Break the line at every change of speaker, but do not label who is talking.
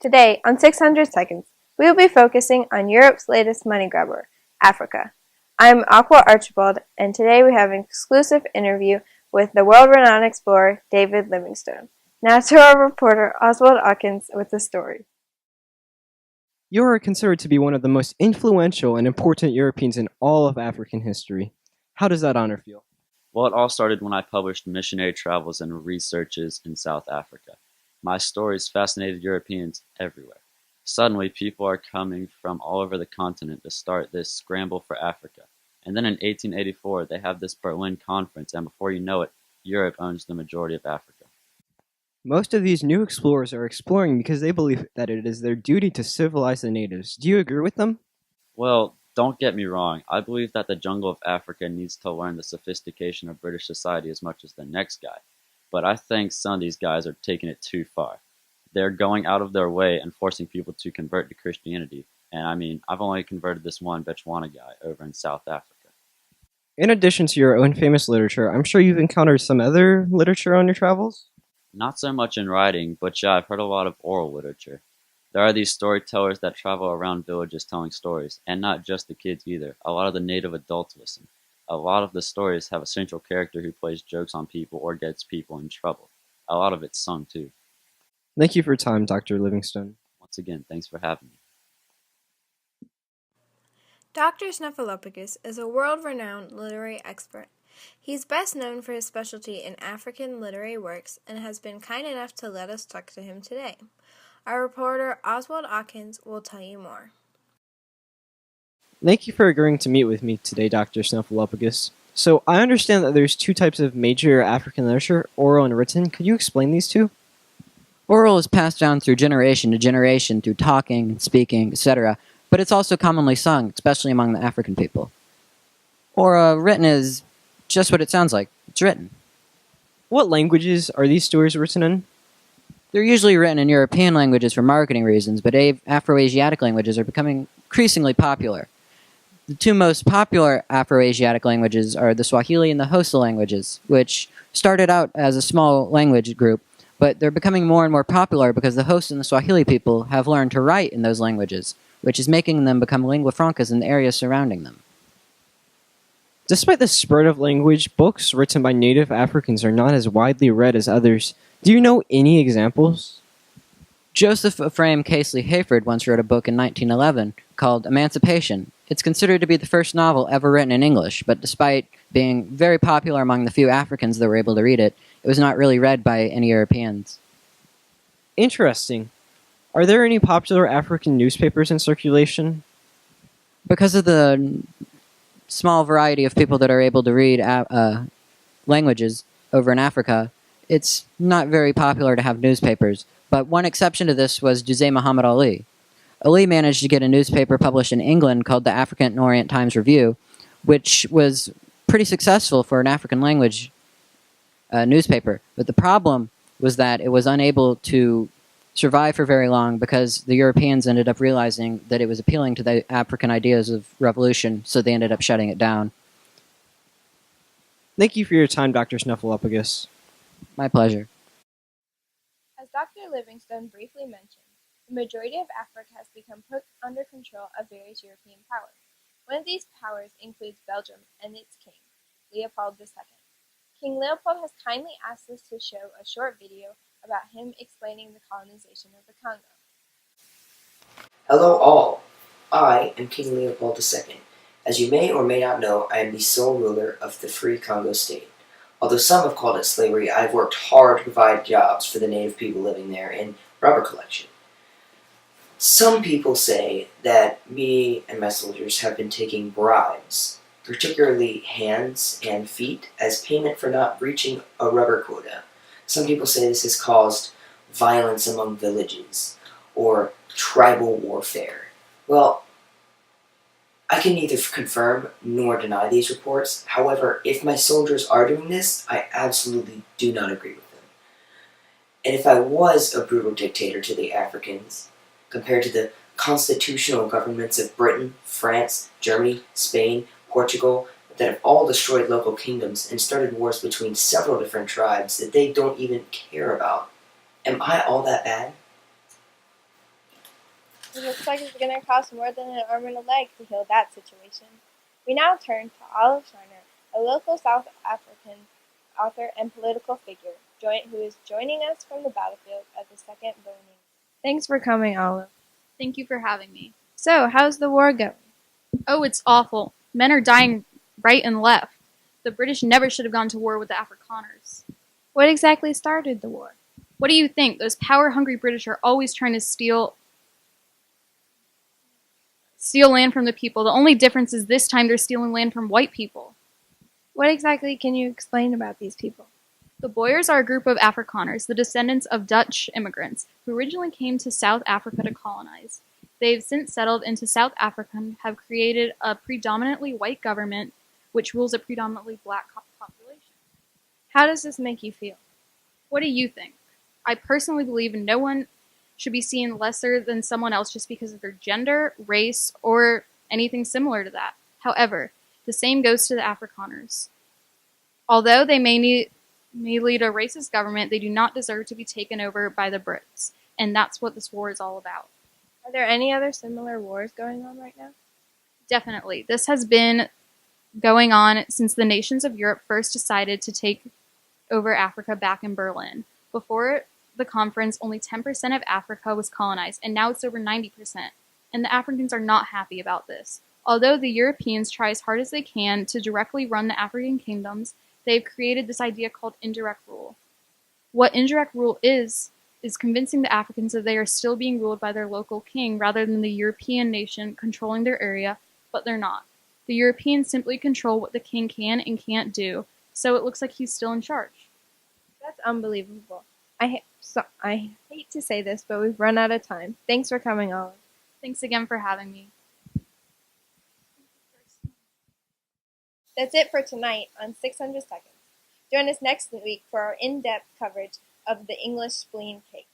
Today, on 600 Seconds, we will be focusing on Europe's latest money grabber, Africa. I'm Aqua Archibald, and today we have an exclusive interview with the world-renowned explorer, David Livingstone. Now to our reporter, Oswald Hawkins, with the story.
You are considered to be one of the most influential and important Europeans in all of African history. How does that honor feel?
Well, it all started when I published missionary travels and researches in South Africa. My stories fascinated Europeans everywhere. Suddenly, people are coming from all over the continent to start this scramble for Africa. And then in 1884, they have this Berlin conference, and before you know it, Europe owns the majority of Africa.
Most of these new explorers are exploring because they believe that it is their duty to civilize the natives. Do you agree with them?
Well, don't get me wrong. I believe that the jungle of Africa needs to learn the sophistication of British society as much as the next guy. But I think some of these guys are taking it too far. They're going out of their way and forcing people to convert to Christianity. And I mean, I've only converted this one Botswana guy over in South Africa.
In addition to your own famous literature, I'm sure you've encountered some other literature on your travels?
Not so much in writing, but yeah, I've heard a lot of oral literature. There are these storytellers that travel around villages telling stories, and not just the kids either. A lot of the native adults listen. A lot of the stories have a central character who plays jokes on people or gets people in trouble. A lot of it's sung too.
Thank you for your time, Dr. Livingstone.
Once again, thanks for having me.
Dr. Snuffleupagus is a world-renowned literary expert. He's best known for his specialty in African literary works and has been kind enough to let us talk to him today. Our reporter, Oswald Hawkins, will tell you more.
Thank you for agreeing to meet with me today, Dr. Snuffleupagus. So, I understand that there's two types of major African literature, oral and written. Could you explain these two?
Oral is passed down through generation to generation through talking, speaking, etc., but it's also commonly sung, especially among the African people. Or written is just what it sounds like. It's written.
What languages are these stories written in?
They're usually written in European languages for marketing reasons, but Afro-Asiatic languages are becoming increasingly popular. The two most popular Afro-Asiatic languages are the Swahili and the Xhosa languages, which started out as a small language group, but they're becoming more and more popular because the Xhosa and the Swahili people have learned to write in those languages, which is making them become lingua francas in the areas surrounding them.
Despite the spread of language, books written by native Africans are not as widely read as others. Do you know any examples?
Joseph Ephraim Casely Hayford once wrote a book in 1911 called Emancipation. It's considered to be the first novel ever written in English, but despite being very popular among the few Africans that were able to read it, it was not really read by any Europeans.
Interesting. Are there any popular African newspapers in circulation?
Because of the small variety of people that are able to read languages over in Africa, it's not very popular to have newspapers. But one exception to this was Jose Muhammad Ali. Ali managed to get a newspaper published in England called the African and Orient Times Review, which was pretty successful for an African language newspaper. But the problem was that it was unable to survive for very long because the Europeans ended up realizing that it was appealing to the African ideas of revolution, so they ended up shutting it down.
Thank you for your time, Dr. Snuffleupagus.
My pleasure.
As Dr. Livingstone briefly mentioned, the majority of Africa has become put under control of various European powers. One of these powers includes Belgium and its king, Leopold II. King Leopold has kindly asked us to show a short video about him explaining the colonization of the Congo.
Hello all, I am King Leopold II. As you may or may not know, I am the sole ruler of the Free Congo State. Although some have called it slavery, I have worked hard to provide jobs for the native people living there in rubber collection. Some people say that me and my soldiers have been taking bribes, particularly hands and feet, as payment for not reaching a rubber quota. Some people say this has caused violence among villages, or tribal warfare. Well, I can neither confirm nor deny these reports. However, if my soldiers are doing this, I absolutely do not agree with them. And if I was a brutal dictator to the Africans, compared to the constitutional governments of Britain, France, Germany, Spain, Portugal, that have all destroyed local kingdoms and started wars between several different tribes that they don't even care about, am I all that bad?
It looks like it's going to cost more than an arm and a leg to heal that situation. We now turn to Olive Schreiner, a local South African author and political figure, who is joining us from the battlefield of the Second Burning. Thanks for coming, Olive.
Thank you for having me.
So, how's the war going?
Oh, it's awful. Men are dying right and left. The British never should have gone to war with the Afrikaners.
What exactly started the war?
What do you think? Those power-hungry British are always trying to steal land from the people. The only difference is this time they're stealing land from white people.
What exactly can you explain about these people?
The Boers are a group of Afrikaners, the descendants of Dutch immigrants, who originally came to South Africa to colonize. They've since settled into South Africa and have created a predominantly white government which rules a predominantly black population.
How does this make you feel?
What do you think? I personally believe no one should be seen lesser than someone else just because of their gender, race, or anything similar to that. However, the same goes to the Afrikaners. Although they may lead a racist government, they do not deserve to be taken over by the Brits. And that's what this war is all about.
Are there any other similar wars going on right now?
Definitely. This has been going on since the nations of Europe first decided to take over Africa back in Berlin. Before the conference, only 10% of Africa was colonized, and now it's over 90%. And the Africans are not happy about this. Although the Europeans try as hard as they can to directly run the African kingdoms, they've created this idea called indirect rule. What indirect rule is convincing the Africans that they are still being ruled by their local king rather than the European nation controlling their area, but they're not. The Europeans simply control what the king can and can't do, so it looks like he's still in charge.
That's unbelievable. I hate to say this, but we've run out of time. Thanks for coming, Olive.
Thanks again for having me.
That's it for tonight on 600 Seconds. Join us next week for our in-depth coverage of the English spleen cake.